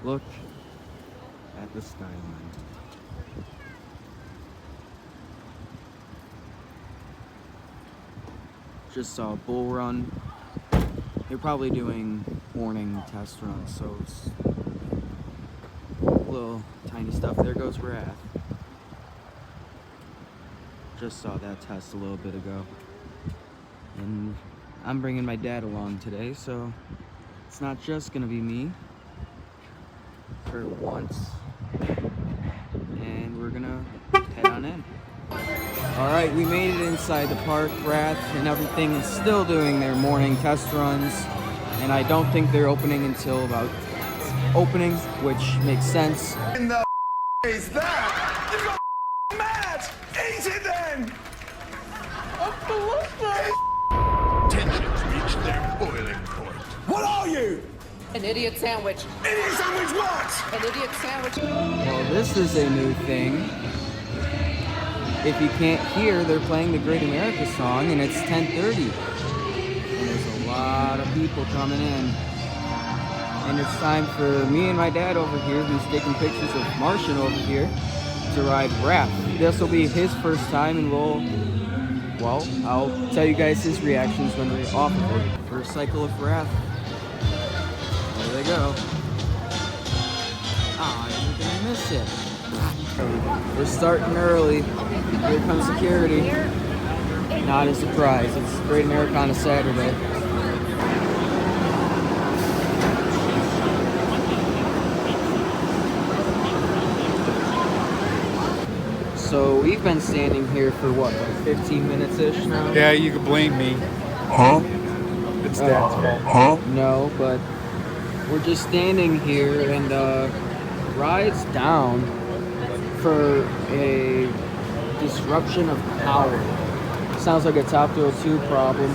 Look at the skyline. Just saw a bull run. They're probably doing morning test runs, so it's little tiny stuff. There goes Wrath. Just saw that test a little bit ago. And I'm bringing my dad along today, so it's not just gonna be me for once. And we're gonna head on in. Alright, we made it inside the park. Wrath and everything is still doing their morning test runs. And I don't think they're opening until about opening, which makes sense. In the is that? You got mad! Eat it then! Tensions reach their boiling point. What are you? An idiot sandwich. Idiot sandwich what? An idiot sandwich. Well, this is a new thing. If you can't hear, they're playing the Great America song, and it's 10:30. And there's a lot of people coming in. And it's time for me and my dad over here, who's taking pictures of Martian over here, to ride Wrath. This will be his first time, and well, I'll tell you guys his reactions when we're off of it. First cycle of Wrath. There they go. Ah, you're gonna miss it. We're starting early. Here comes security. Not a surprise. It's Great America on a Saturday. So we've been standing here for what, like 15 minutes-ish now? Yeah, you can blame me. Huh? It's Dad's fault. Huh? No, but we're just standing here and ride's down for a disruption of power. Sounds like a Top Thrill 2 problem.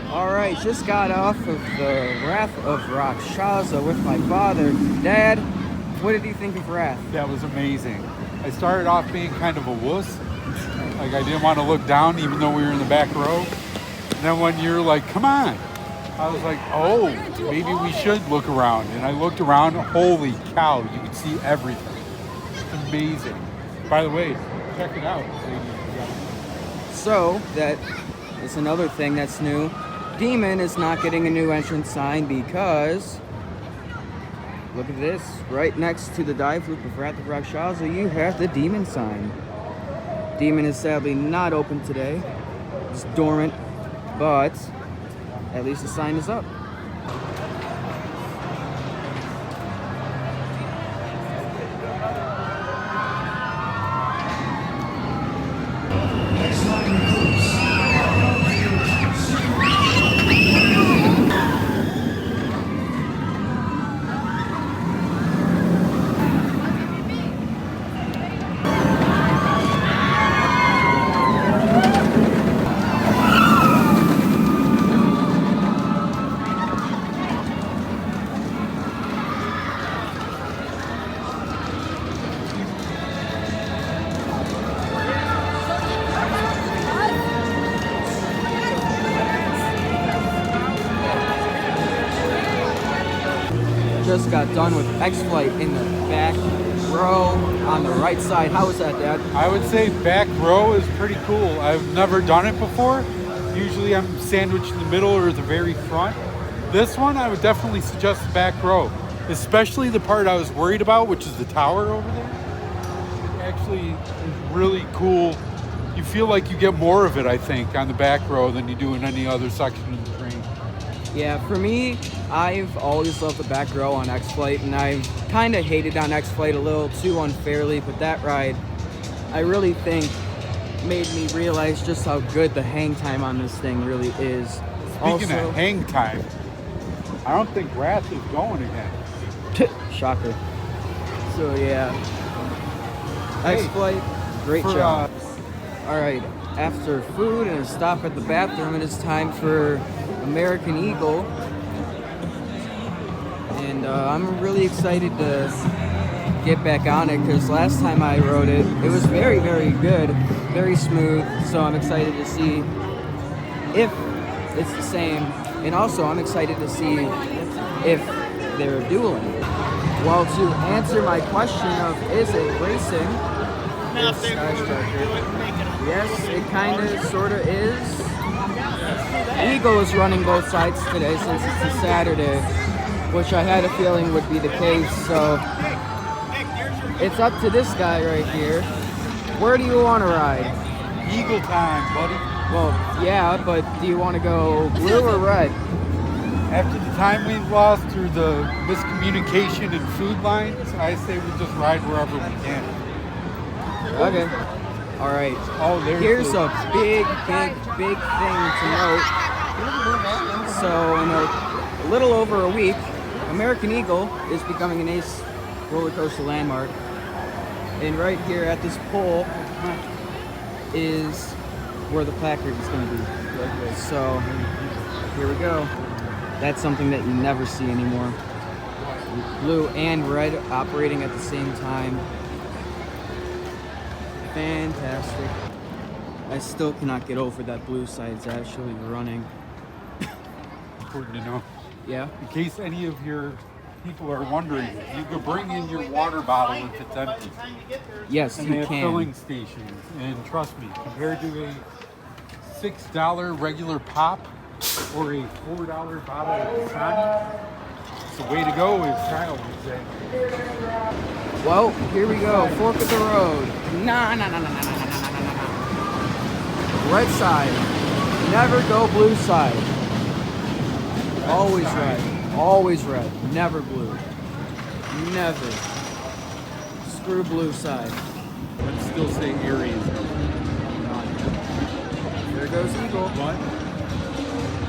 Alright, just got off of the Wrath of Rakshasa with my father. Dad, what did you think of Wrath? That was amazing. I started off being kind of a wuss. Like I didn't want to look down even though we were in the back row. And then when you're like, come on. I was like, oh, maybe we should look around. And I looked around, holy cow, you could see everything. It's amazing. By the way, check it out. So, that is another thing that's new. Demon is not getting a new entrance sign because, look at this, right next to the dive loop of Wrath of Rakshasa, you have the Demon sign. Demon is sadly not open today. It's dormant, but at least the sign is up. just got done with X-Flight in the back row on the right side. How was that, Dad? I would say back row is pretty cool. I've never done it before. Usually I'm sandwiched in the middle or the very front. This one, I would definitely suggest the back row, especially the part I was worried about, which is the tower over there. It actually is really cool. You feel like you get more of it, I think, on the back row than you do in any other section of the train. Yeah, for me, I've always loved the back row on X-Flight, and I've kind of hated on X-Flight a little too unfairly, but that ride, I really think, made me realize just how good the hang time on this thing really is. Speaking of hang time, I don't think Wrath is going again. Shocker. So yeah, X-Flight, great job. All right, after food and a stop at the bathroom, it is time for American Eagle. And I'm really excited to get back on it because last time I rode it, it was very, very good, very smooth. So I'm excited to see if it's the same. And also I'm excited to see if they're dueling. Well, to answer my question of is it racing, yes, it kind of, sort of is. Eagle is running both sides today since it's a Saturday, which I had a feeling would be the case. So it's up to this guy right here. Where do you want to ride? Eagle time, buddy. Well, yeah, but do you want to go blue or red? After the time we've lost through the miscommunication and food lines, I say we just ride wherever we can. Okay. All right. Oh, Here's a big thing to note. So in a little over a week, American Eagle is becoming an ACE roller coaster landmark. And right here at this pole is where the placard is going to be. So here we go. That's something that you never see anymore. Blue and red operating at the same time. Fantastic. I still cannot get over that blue side's actually running. Important to know. Yeah? In case any of your people are wondering, you can bring in your water bottle if it's empty. Yes, And you they have can. filling stations. And trust me, compared to a $6 regular pop or a $4 bottle of Dasani, it's the way to go, as Kyle would say. Well, here we go. Fork of the road. Nah. Red side. Never go blue side. Always red. Always red. Never blue. Never. Screw blue side. Let's still say Aries. There goes Eagle. But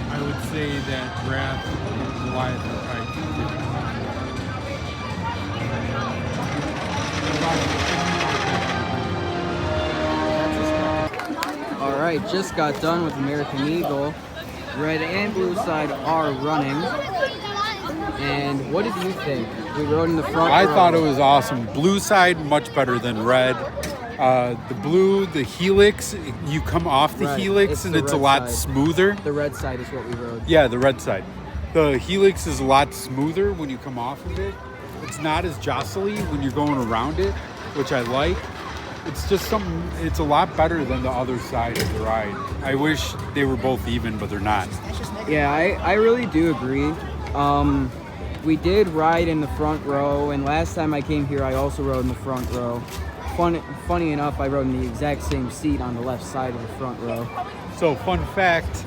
I would say that Wrath and Goliath are probably two different. All right, just got done with American Eagle. Red and blue side are running. And what did you think? We rode in the front I row. thought it was awesome. Blue side much better than red. The blue, the helix, you come off the Right, helix it's and the it's a red lot side. smoother. The red side is what we rode. Yeah, the red side. The helix is a lot smoother when you come off of it. It's not as jostly when you're going around it, which I like. It's just something, it's a lot better than the other side of the ride. I wish they were both even, but they're not. Yeah, I really do agree. We did ride in the front row, and last time I came here, I also rode in the front row. Funny enough, I rode in the exact same seat on the left side of the front row. So, fun fact,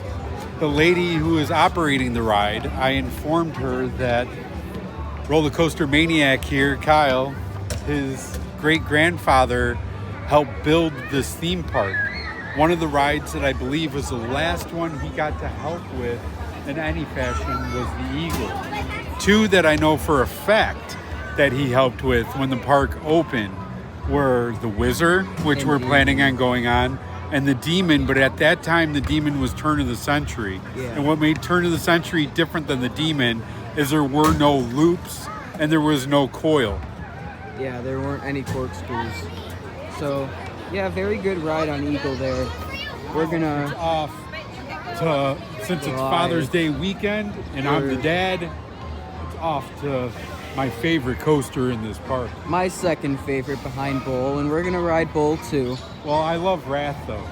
the lady who is operating the ride, I informed her that roller coaster maniac here, Kyle, his great-grandfather helped build this theme park. One of the rides that I believe was the last one he got to help with in any fashion was the Eagle. Two that I know for a fact that he helped with when the park opened were the Wizard, which we're planning on going on, and the Demon, but at that time the Demon was turn of the century. Yeah. And what made turn of the century different than the Demon is there were no loops and there was no coil. Yeah, there weren't any corkscrews. So, yeah, very good ride on Eagle there. We're gonna... Off to, since it's Father's Day weekend and I'm the dad, it's off to my favorite coaster in this park. My second favorite behind Bull, and we're gonna ride Bull too. Well, I love Wrath though.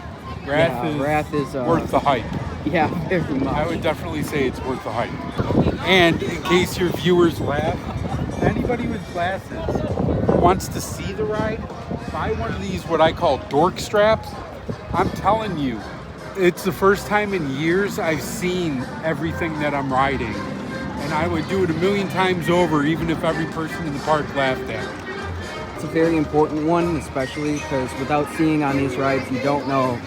Wrath is worth the hype. Yeah, very much. I would definitely say it's worth the hype. And in case your viewers laugh, anybody with glasses who wants to see the ride, buy one of these what I call dork straps. I'm telling you, it's the first time in years I've seen everything that I'm riding. And I would do it a million times over, even if every person in the park laughed at me. It's a very important one, especially because without seeing on these rides, you don't know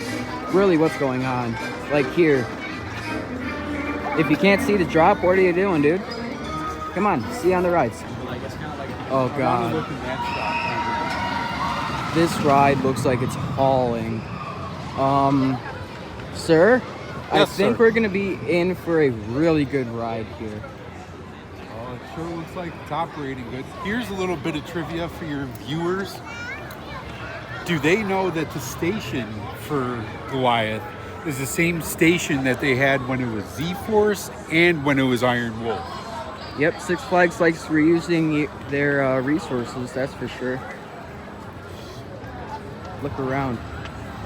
really what's going on. Like here, if you can't see the drop, what are you doing, dude? Come on, see on the rides. Oh God, this ride looks like it's hauling. Sir, I Yes, think sir. we're gonna be in for a really good ride here. Oh, it sure looks like it's operating good. Here's a little bit of trivia for your viewers. Do they know that the station for Goliath is the same station that they had when it was Z-Force and when it was Iron Wolf? Yep, Six Flags likes reusing their resources, that's for sure. Look around.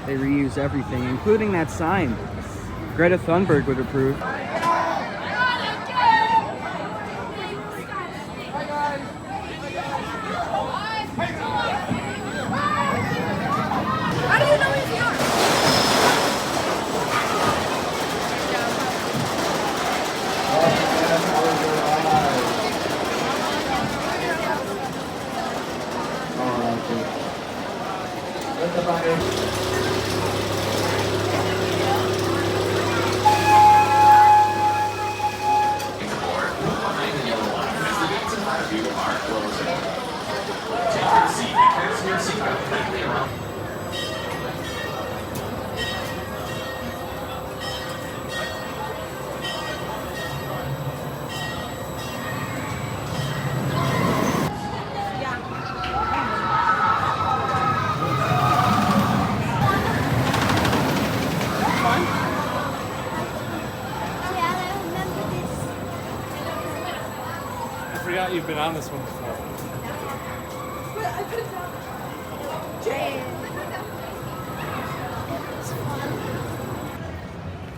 They reuse everything, including that sign. Greta Thunberg would approve. How do you know he's yours? I forgot you've been on this one before.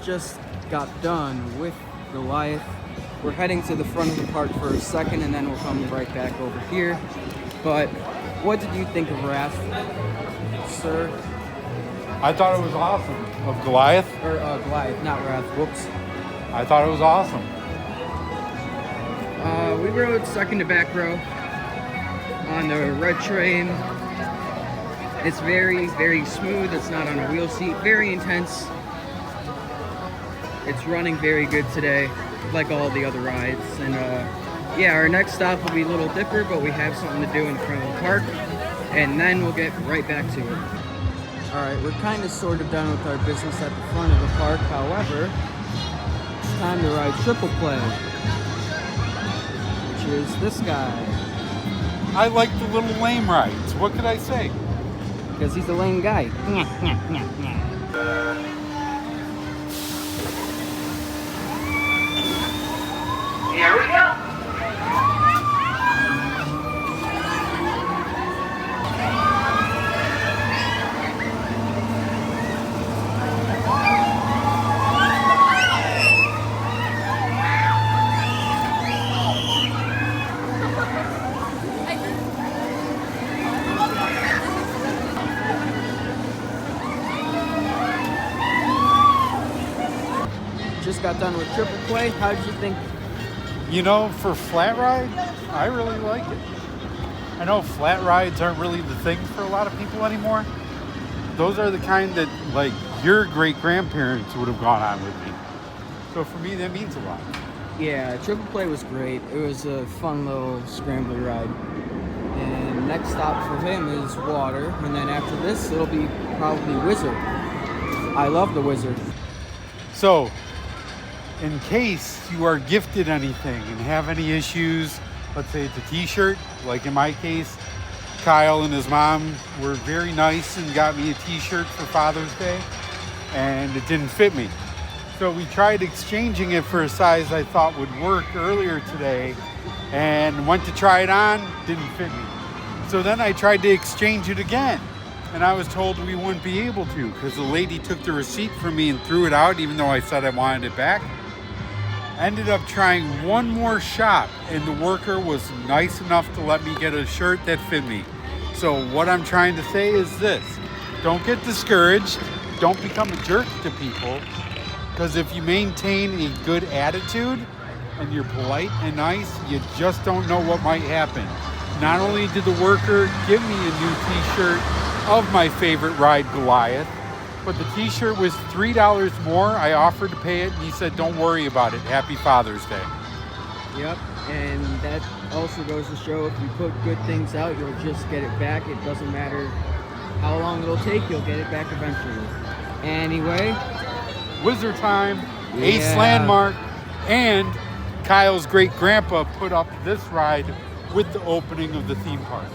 Just got done with Goliath. We're heading to the front of the park for a second and then we'll come right back over here. But what did you think of Wrath, sir? I thought it was awesome. Of Goliath? Or Goliath, not Wrath, whoops. I thought it was awesome. We rode second to back row on the red train. It's very, very smooth. It's not on a wheel seat. Very intense. It's running very good today, like all the other rides. And yeah, our next stop will be Little Dipper, but we have something to do in the front of the park, and then we'll get right back to it. All right, we're kind of sort of done with our business at the front of the park. However, it's time to ride Triple Play, which is this guy, I like the little lame rides. What could I say? because he's a lame guy. Here we go. Just got done with Triple Play. How did you think? You know, for flat ride, I really like it. I know flat rides aren't really the thing for a lot of people anymore. Those are the kind that, like, your great-grandparents would have gone on with me. So for me, that means a lot. Yeah, Triple Play was great. It was a fun little scrambler ride. And next stop for him is water. And then after this, it'll be probably Wizard. I love the Wizard. So, in case you are gifted anything and have any issues, let's say it's a t-shirt, like in my case, Kyle and his mom were very nice and got me a t-shirt for Father's Day, and it didn't fit me. So we tried exchanging it for a size I thought would work earlier today, and went to try it on, didn't fit me. So then I tried to exchange it again, and I was told we wouldn't be able to because the lady took the receipt from me and threw it out even though I said I wanted it back. Ended up trying one more shop, and the worker was nice enough to let me get a shirt that fit me. So what I'm trying to say is this: don't get discouraged, don't become a jerk to people, because if you maintain a good attitude and you're polite and nice, you just don't know what might happen. Not only did the worker give me a new t-shirt of my favorite ride, Goliath, but the t-shirt was $3 more. I offered to pay it, and he said, don't worry about it. Happy Father's Day. Yep, and that also goes to show if you put good things out, you'll just get it back. It doesn't matter how long it'll take, you'll get it back eventually. Anyway, Wizard time, Ace Landmark, and Kyle's great-grandpa put up this ride with the opening of the theme park.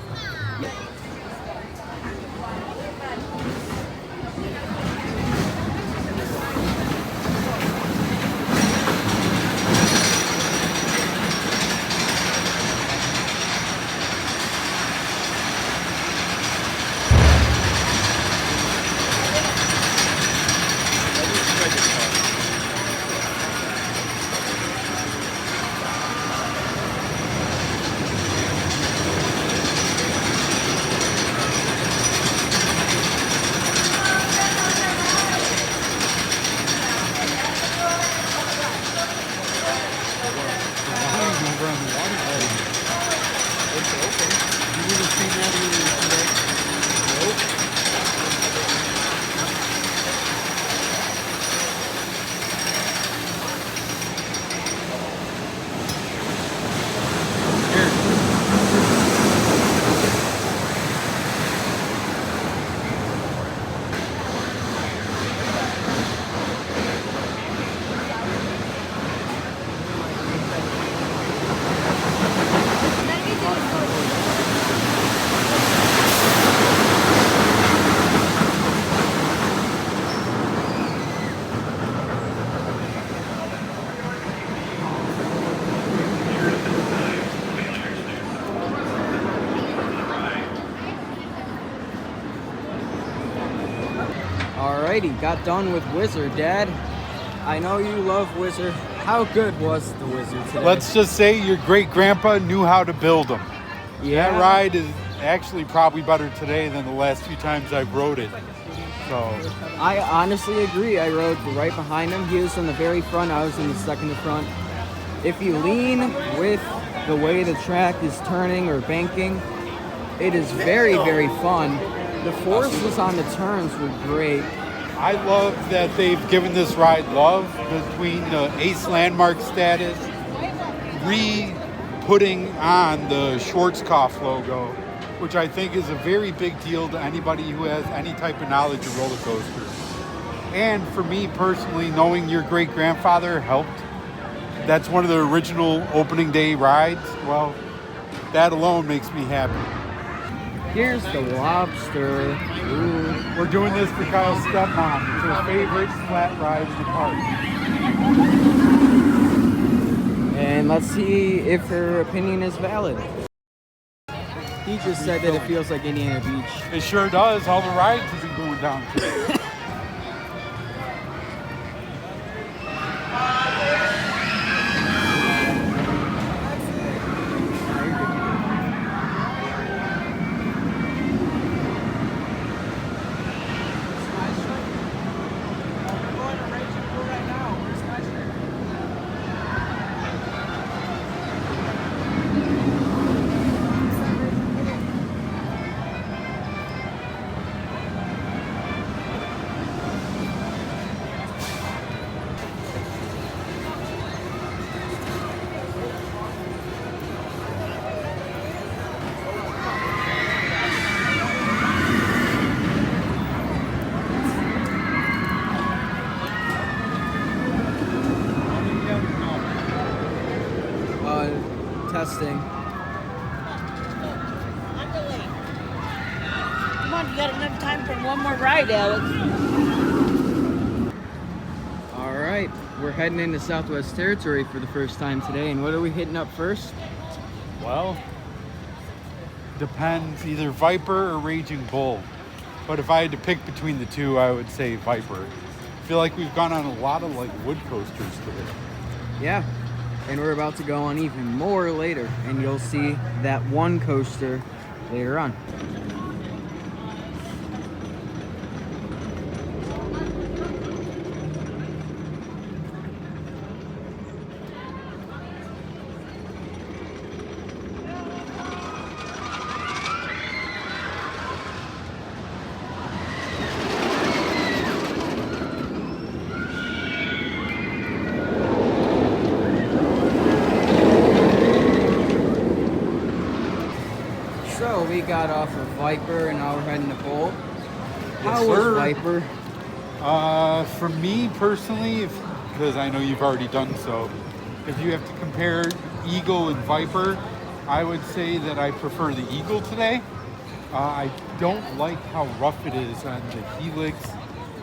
Alrighty, got done with Wizard. Dad, I know you love Wizard. How good was the Wizard today? Let's just say your great-grandpa knew how to build them. Yeah. That ride is actually probably better today than the last few times I've rode it. So I honestly agree. I rode right behind him. He was in the very front. I was in the second to front. If you lean with the way the track is turning or banking, it is very, very fun. The forces on the turns were great. I love that they've given this ride love between the Ace Landmark status, re-putting on the Schwarzkopf logo, which I think is a very big deal to anybody who has any type of knowledge of roller coasters. And for me personally, knowing your great-grandfather helped. That's one of the original opening day rides. Well, that alone makes me happy. Here's the lobster. Ooh. We're doing this for Kyle's stepmom. It's her favorite flat ride in the park. And let's see if her opinion is valid. He just said that it feels like Indiana Beach. It sure does. All the rides have been going down today. Testing. Come on, you got enough time for one more ride, Alex. All right, we're heading into Southwest Territory for the first time today, and what are we hitting up first? Well, depends, either Viper or Raging Bull. But if I had to pick between the two, I would say Viper. I feel like we've gone on a lot of like wood coasters today. Yeah, and we're about to go on even more later, and you'll see that one coaster later on. So we got off of Viper and now we're heading to Bull. How Yes, was sir. Viper? For me personally, because I know you've already done so, if you have to compare Eagle and Viper, I would say that I prefer the Eagle today. I don't like how rough it is on the helix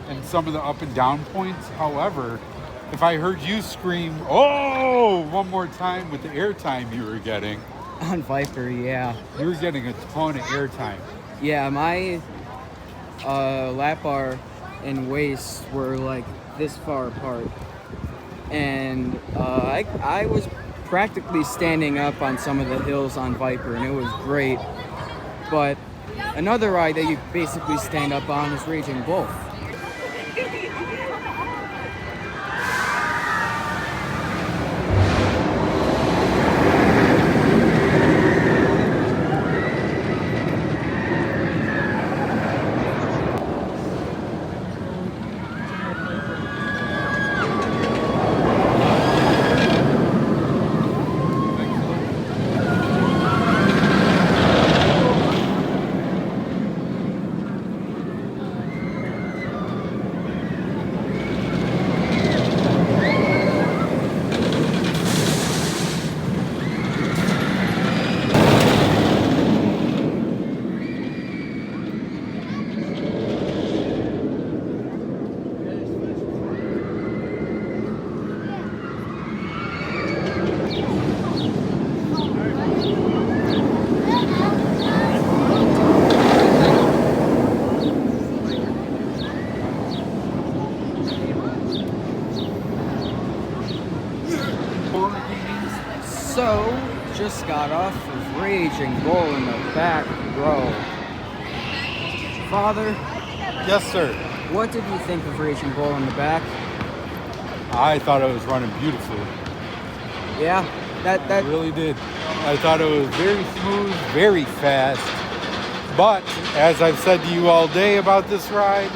and some of the up and down points. However, if I heard you scream, "Oh!" one more time with the airtime you were getting, On Viper, yeah. you were getting a ton of airtime. Yeah, my lap bar and waist were like this far apart. And I was practically standing up on some of the hills on Viper, and it was great. But another ride that you basically stand up on is Raging Bull. So, just got off of Raging Bull in the back row. Father, Yes, sir. what did you think of Raging Bull in the back? I thought it was running beautifully. Yeah, that I really did. I thought it was very smooth, very fast. But as I've said to you all day about this ride,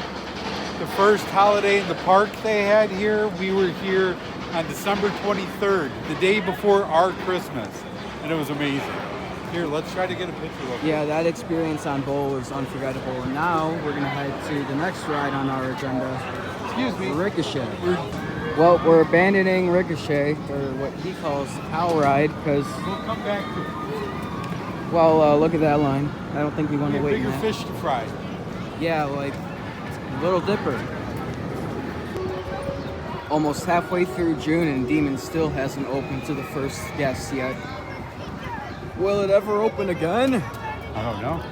the first holiday in the park they had here, we were here on December 23rd, the day before our Christmas, and it was amazing. Here, let's try to get a picture of it. Yeah, that experience on Bull was unforgettable. And now we're gonna head to the next ride on our agenda, Excuse me. Ricochet. Well, we're abandoning Ricochet, or what he calls the cow ride, because, We'll come back to it. well, look at that line. I don't think we We want to have wait in bigger that. fish to fry. Yeah, like Little Dipper. Almost halfway through June and Demon still hasn't opened to the first guests yet. Will it ever open again? I don't know.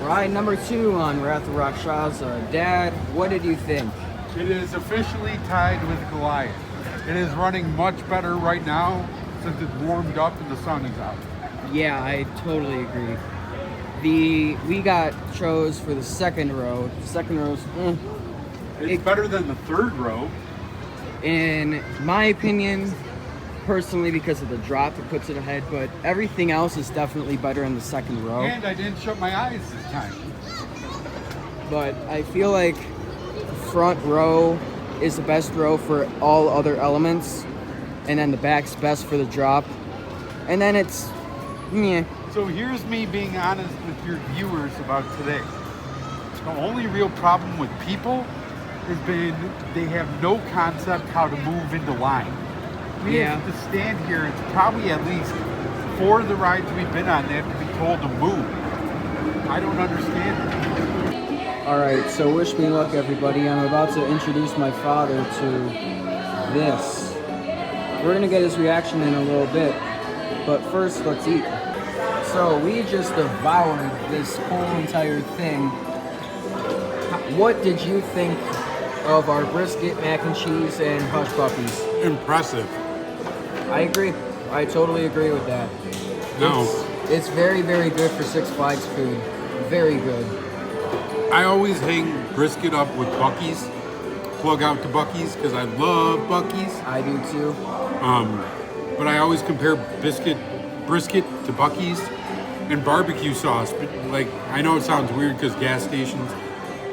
Ride number 2 on Wrath of Rakshasa. Dad, what did you think? It is officially tied with Goliath. It is running much better right now since it's warmed up and the sun is out. Yeah, I totally agree. We got chose for the second row. The second row's It's better than the third row. In my opinion, personally, because of the drop, it puts it ahead, but everything else is definitely better in the second row. And I didn't shut my eyes this time. But I feel like front row is the best row for all other elements, and then the back's best for the drop. And then it's, meh. So here's me being honest with your viewers about today. The only real problem with people has been they have no concept how to move into line. We have to stand here. It's probably at least 4 of the rides we've been on, they have to be told to move. I don't understand it. All right, so wish me luck, everybody. I'm about to introduce my father to this. We're gonna get his reaction in a little bit, but first, let's eat. So we just devoured this whole entire thing. What did you think of our brisket, mac and cheese, and hush puppies? Impressive. I agree. I totally agree with that. No. It's very, very good for Six Flags food. Very good. I always hang brisket up with Buc-ee's. Plug out to Buc-ee's because I love Buc-ee's. I do too. But I always compare brisket to Buc-ee's and barbecue sauce. But like, I know it sounds weird because gas stations,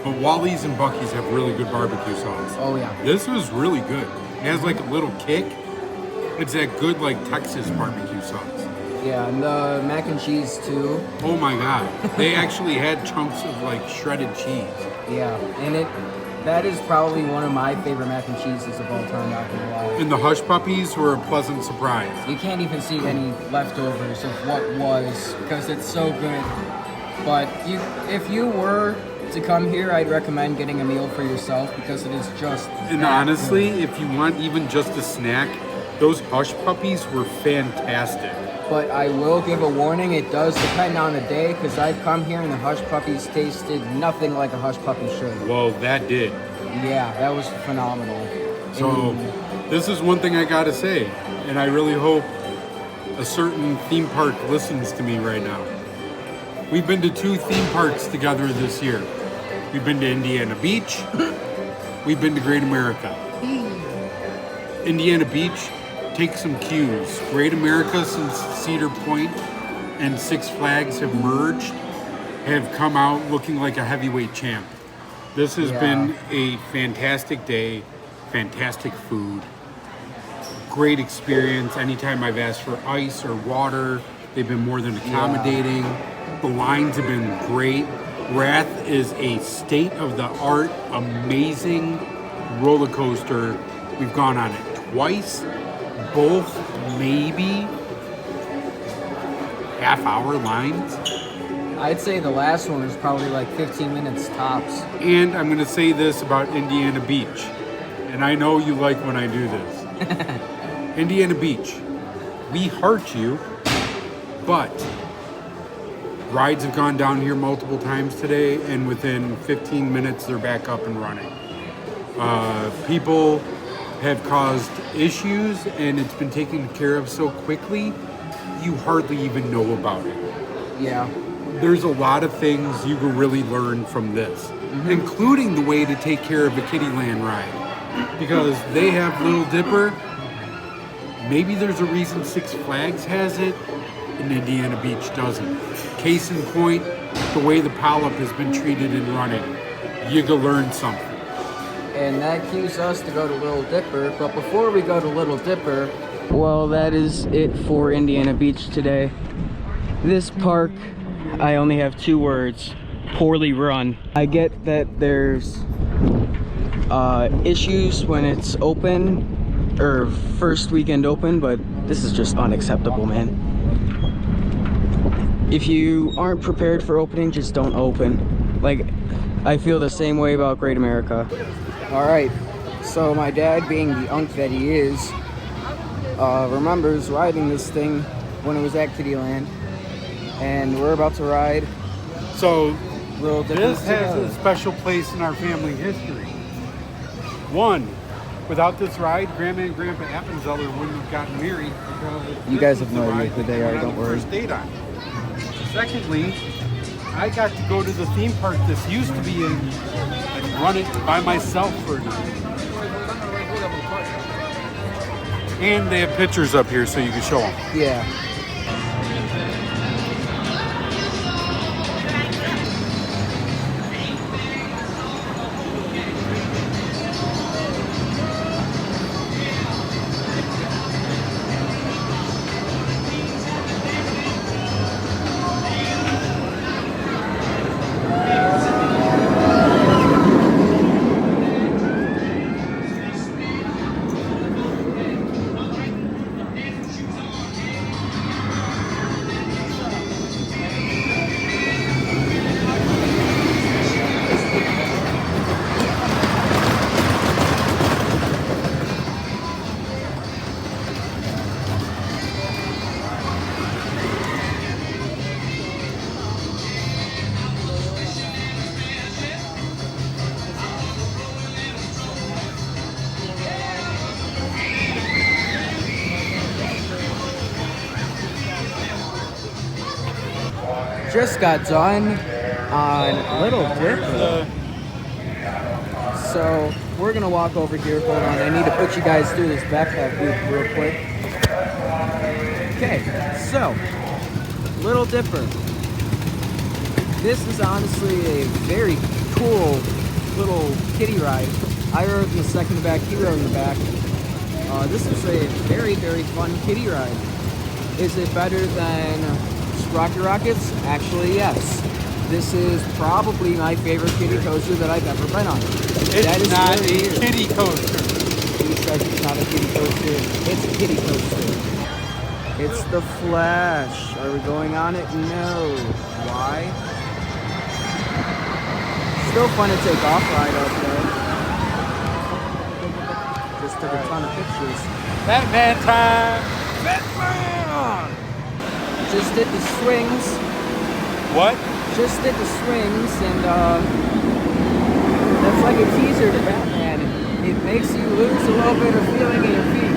but Wally's and Buc-ee's have really good barbecue sauce. Oh yeah. This was really good. It has like a little kick. It's that good like Texas barbecue sauce. Yeah, and the mac and cheese too. Oh my God. They actually had chunks of like shredded cheese. Yeah, and that is probably one of my favorite mac and cheeses of all time, not gonna lie. And the hush puppies were a pleasant surprise. You can't even see any leftovers of what was because it's so good. But if you were to come here, I'd recommend getting a meal for yourself because it is just. And honestly, if you want even just a snack, those hush puppies were fantastic. But I will give a warning, it does depend on the day because I've come here and the hush puppies tasted nothing like a hush puppy should. Well, that did. Yeah, that was phenomenal. So, this is one thing I gotta say, and I really hope a certain theme park listens to me right now. We've been to 2 theme parks together this year. We've been to Indiana Beach. We've been to Great America. Indiana Beach, take some cues. Great America, since Cedar Point and Six Flags have merged, have come out looking like a heavyweight champ. This has been a fantastic day, fantastic food, great experience. Anytime I've asked for ice or water, they've been more than accommodating. The lines have been great. Wrath is a state-of-the-art, amazing roller coaster. We've gone on it twice. Both maybe half-hour lines. I'd say the last one was probably like 15 minutes tops. And I'm going to say this about Indiana Beach, and I know you like when I do this. Indiana Beach, we heart you, but rides have gone down here multiple times today, and within 15 minutes they're back up and running. People have caused issues, and it's been taken care of so quickly, you hardly even know about it. Yeah. There's a lot of things you can really learn from this, including the way to take care of a Kittyland ride. Because they have Little Dipper. Maybe there's a reason Six Flags has it and Indiana Beach doesn't. Case in point, the way the polyp has been treated and running. You can learn something. And that cues us to go to Little Dipper. But before we go to Little Dipper, well, that is it for Indiana Beach today. This park, I only have 2 words: poorly run. I get that there's issues when it's open, or first weekend open, but this is just unacceptable, man. If you aren't prepared for opening, just don't open. Like, I feel the same way about Great America. All right, so my dad, being the unk that he is, remembers riding this thing when it was at Kittyland, and we're about to ride. So Little Dipper this has together. a special place in our family history. One, without this ride, Grandma and Grandpa Appenzeller wouldn't have gotten married. Because You guys this have was no the idea ride who they that are, went on don't the worry. First date on. Secondly, I got to go to the theme park this used to be in run it by myself for a night. And they have pictures up here so you can show them. Yeah. Just got done on Little Dipper. So we're gonna walk over here. Hold on, I need to put you guys through this backpack booth real quick. Okay, so Little Dipper. This is honestly a very cool little kiddie ride. I rode in the second back, he rode in the back. This is a very, very fun kiddie ride. Is it better than Rocky Rockets? Actually, yes. This is probably my favorite kiddie coaster that I've ever been on. It's not a kiddie coaster. He says it's not a kiddie coaster. It's a kiddie coaster. It's the Flash. Are we going on it? No. Why? Still fun to take off ride up there. Just took a ton of pictures. Batman time! Batman! Just did the swings. What? Just did the swings, and that's like a teaser to Batman. It makes you lose a little bit of feeling in your feet.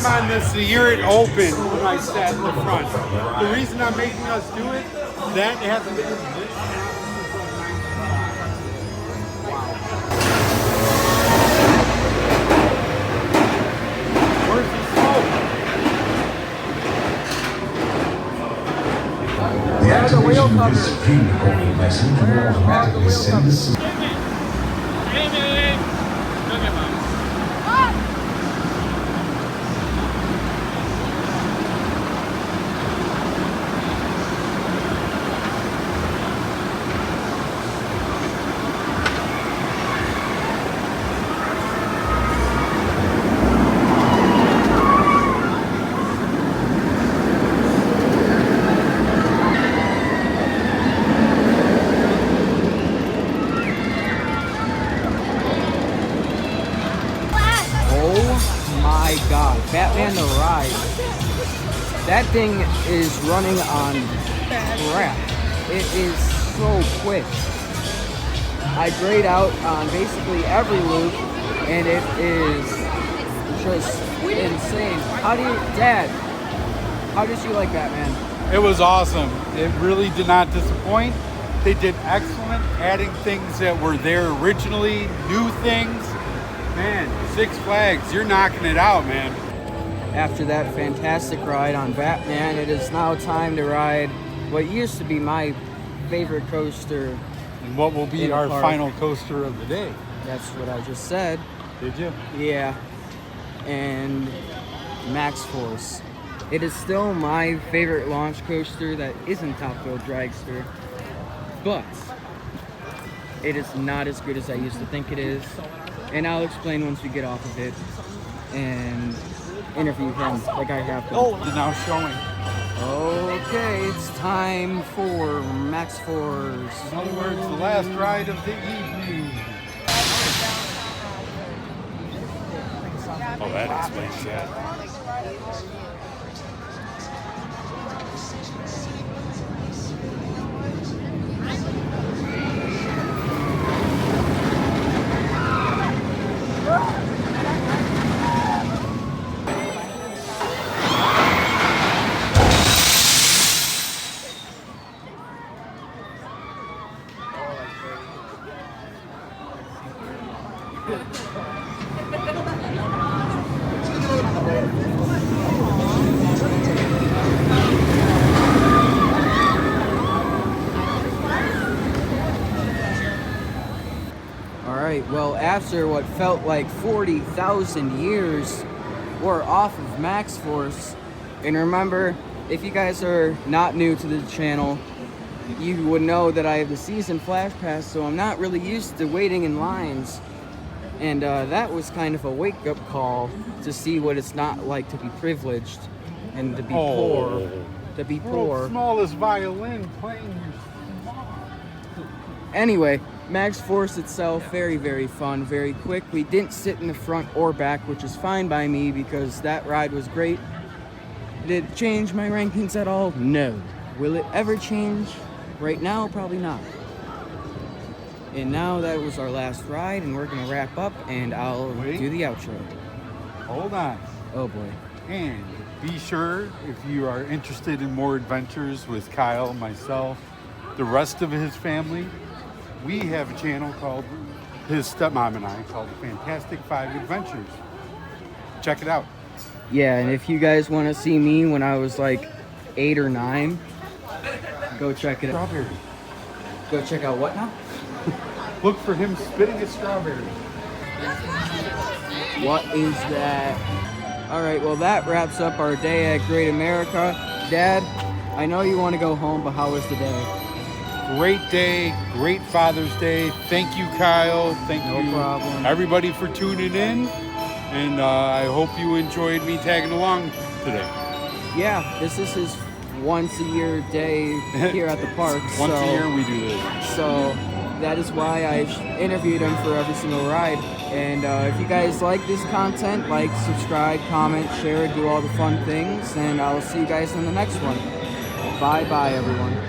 On this the year it opened when I sat in the front. The reason I'm making us do it, that hasn't been Where's the smoke? Where are the wheel covers? God, Batman the Ride. That thing is running on crap. It is so quick. I grayed out on basically every loop, and it is just insane. Dad, how did you like Batman? It was awesome. It really did not disappoint. They did excellent, adding things that were there originally, new things. Man, Six Flags, you're knocking it out, man. After that fantastic ride on Batman, it is now time to ride what used to be my favorite coaster And what will be In a our park. final coaster of the day? That's what I just said. Did you? Yeah. And Maxx Force. It is still my favorite launch coaster that isn't Top Thrill Dragster, but it is not as good as I used to think it is. And I'll explain once we get off of it and interview him like I have been. They're now showing. Okay, it's time for Maxx Force. In other words, the last ride of the evening. Oh, that explains that. Alright, well, after what felt like 40,000 years, we're off of Maxx Force. And remember, if you guys are not new to the channel, you would know that I have the season flash pass, so I'm not really used to waiting in lines. And that was kind of a wake-up call to see what it's not like to be privileged and to be poor. To be poor. World's smallest violin playing your small. Anyway, Maxx Force itself, very, very fun, very quick. We didn't sit in the front or back, which is fine by me because that ride was great. Did it change my rankings at all? No. Will it ever change? Right now, probably not. And now that was our last ride, and we're gonna wrap up, and I'll do the outro. Hold on. Oh boy. And be sure, if you are interested in more adventures with Kyle, myself, the rest of his family, we have a channel called, his stepmom and I, called The Fantastic Five Adventures. Check it out. Yeah, and if you guys want to see me when I was like 8 or 9, go check it out. Strawberry. Go check out what now? Look for him spitting a strawberry. What is that? All right, well, that wraps up our day at Great America. Dad, I know you want to go home, but how was the day? Great day, great Father's Day. Thank you, Kyle. Thank you, No problem. everybody, for tuning in. And I hope you enjoyed me tagging along today. Yeah, this is his once-a-year day here at the park. Once so, a year we do this. So that is why I interviewed him for every single ride. And if you guys like this content, like, subscribe, comment, share, do all the fun things. And I'll see you guys in the next one. Bye-bye, everyone.